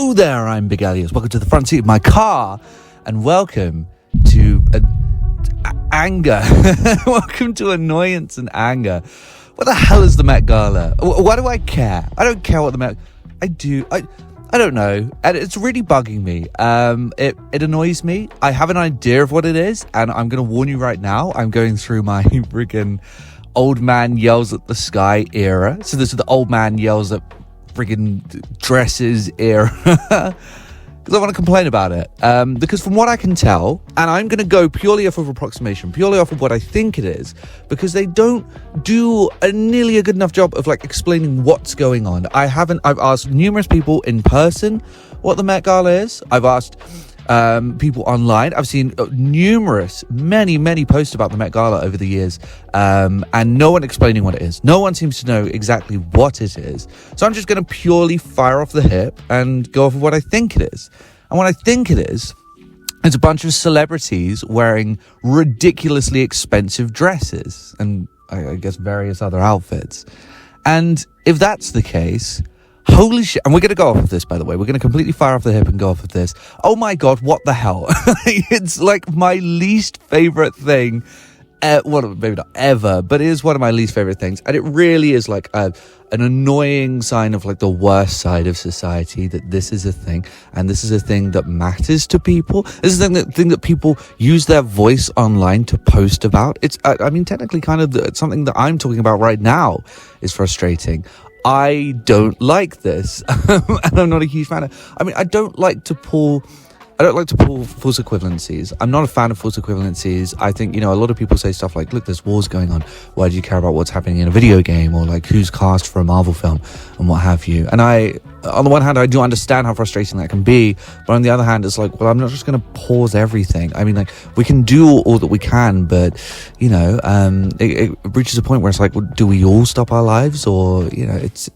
Hello there, I'm Big Elias. Welcome to the front seat of my car, and welcome to anger. Welcome to annoyance and anger. What the hell is the Met Gala? Why do I care? I don't care what the Met... I do. I don't know. And it's really bugging me. It annoys me. I have an idea of what it is, and I'm going to warn you right now. I'm going through my friggin' old man yells at the sky era. So this is the old man yells at friggin' dresses era. Because I want to complain about it. Because from what I can tell, and I'm going to go purely off of approximation, purely off of what I think it is, because they don't do nearly a good enough job of explaining what's going on. I've asked numerous people in person what the Met Gala is. I've asked people online. I've seen many posts about the Met Gala over the years, and no one explaining what it is. No one seems to know exactly what it is. So I'm just going to purely fire off the hip and go off of what I think it is. And what I think it is a bunch of celebrities wearing ridiculously expensive dresses and I guess various other outfits. And if that's the case, holy shit. And we're going to go off of this, by the way. We're going to completely fire off the hip and go off of this. Oh my God, what the hell? It's like my least favorite thing. Well, maybe not ever, but it is one of my least favorite things. And it really is like an annoying sign of the worst side of society, that this is a thing. And this is a thing that matters to people. This is a thing that people use their voice online to post about. It's, technically kind of something that I'm talking about right now is frustrating. I don't like this, and I'm not a huge fan of. I don't like to pull false equivalencies. I'm not a fan of false equivalencies. I think, a lot of people say stuff like, look, there's wars going on. Why do you care about what's happening in a video game? Or who's cast for a Marvel film and what have you? And on the one hand, I do understand how frustrating that can be. But on the other hand, it's well, I'm not just going to pause everything. We can do all that we can, but, it reaches a point where it's well, do we all stop our lives? Or, it's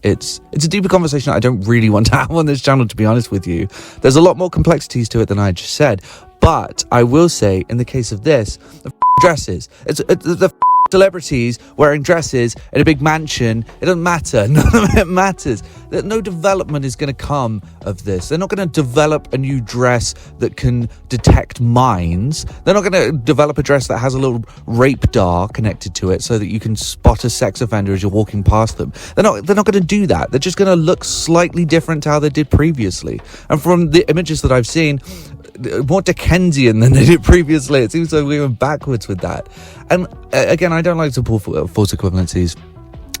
a deeper conversation that I don't really want to have on this channel, to be honest with you. There's a lot more complexities to it than I just said. But I will say, in the case of this, the dresses, it's the celebrities wearing dresses in a big mansion. It doesn't matter. None of it matters. No development is going to come of this. They're not going to develop a new dress that can detect minds. They're not going to develop a dress that has a little radar connected to it so that you can spot a sex offender as you're walking past them. They're not going to do that. They're just going to look slightly different to how they did previously. And from the images that I've seen, more Dickensian than they did previously. It seems like we went backwards with that. And again, I don't like to pull false equivalencies,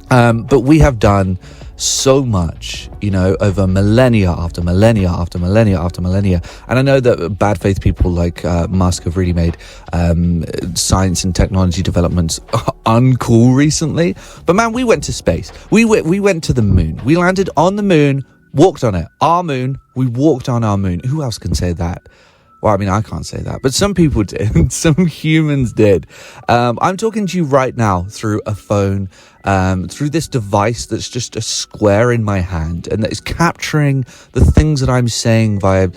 but we have done so much, over millennia after millennia after millennia after millennia. And I know that bad faith people like Musk have really made science and technology developments uncool recently. But man, we went to space. We went to the moon. We landed on the moon, walked on it. Our moon. We walked on our moon. Who else can say that? Well, I can't say that, but some people did. Some humans did. I'm talking to you right now through a phone, through this device that's just a square in my hand, and that is capturing the things that I'm saying via,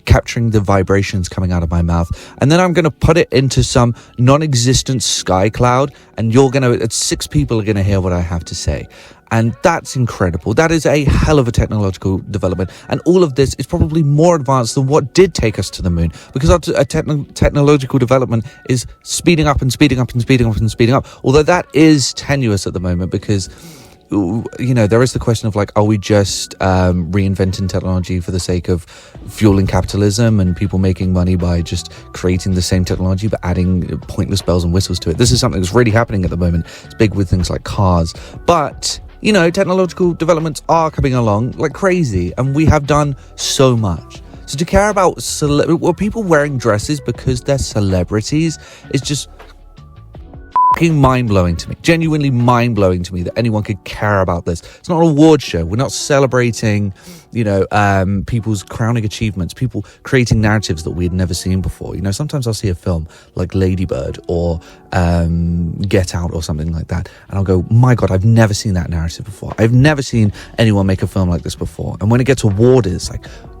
capturing the vibrations coming out of my mouth. And then I'm going to put it into some non-existent sky cloud, and 6 people are going to hear what I have to say. And that's incredible. That is a hell of a technological development. And all of this is probably more advanced than what did take us to the moon. Because our technological development is speeding up and speeding up and speeding up and speeding up. Although that is tenuous at the moment because, there is the question of are we just reinventing technology for the sake of fueling capitalism and people making money by just creating the same technology but adding pointless bells and whistles to it? This is something that's really happening at the moment. It's big with things like cars. But technological developments are coming along like crazy, and we have done so much. So to care about people wearing dresses because they're celebrities is just fucking mind-blowing to me. Genuinely mind-blowing to me that anyone could care about this. It's not an award show. We're not celebrating, people's crowning achievements, people creating narratives that we had never seen before. Sometimes I'll see a film like Lady Bird or Get Out or something like that, and I'll go, my God, I've never seen that narrative before. I've never seen anyone make a film like this before. And when it gets awarded, it's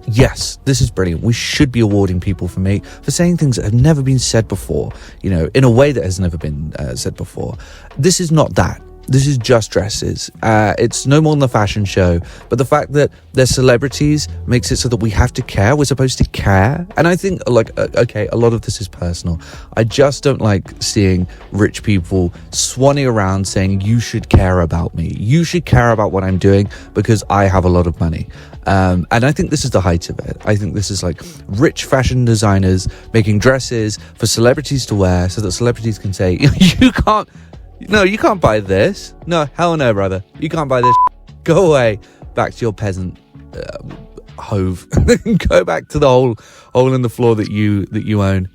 yes, this is brilliant. We should be awarding people for saying things that have never been said before, in a way that has never been said before. This is not that. This is just dresses. It's no more than a fashion show, but the fact that they're celebrities makes it so that we have to care. We're supposed to care. And I think, like, okay, a lot of this is personal. I just don't like seeing rich people swanning around saying, you should care about me. You should care about what I'm doing because I have a lot of money. And I think this is the height of it. I think this is like rich fashion designers making dresses for celebrities to wear so that celebrities can say, you can't buy this. No, hell no, brother. You can't buy this. Go away. Back to your peasant hove. Go back to the hole in the floor that you own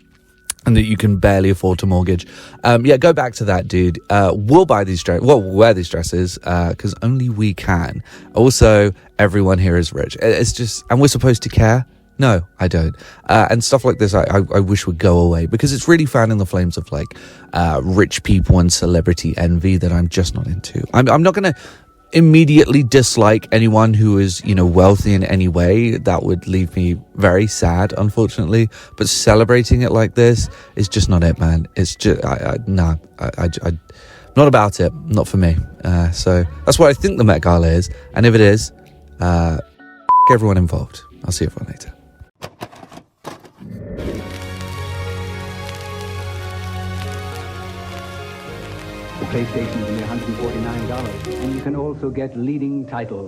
and that you can barely afford to mortgage. Go back to that, dude. We'll buy these dresses. Well, we'll wear these dresses because only we can. Also, everyone here is rich. It's just, and we're supposed to care. No, I don't. And stuff like this, I wish would go away because it's really fanning the flames of like rich people and celebrity envy that I'm just not into. I'm not going to immediately dislike anyone who is, wealthy in any way. That would leave me very sad, unfortunately. But celebrating it like this is just not it, man. It's just, not about it. Not for me. So that's what I think the Met Gala is. And if it is, everyone involved. I'll see everyone later. The PlayStation is only $149, and you can also get leading titles.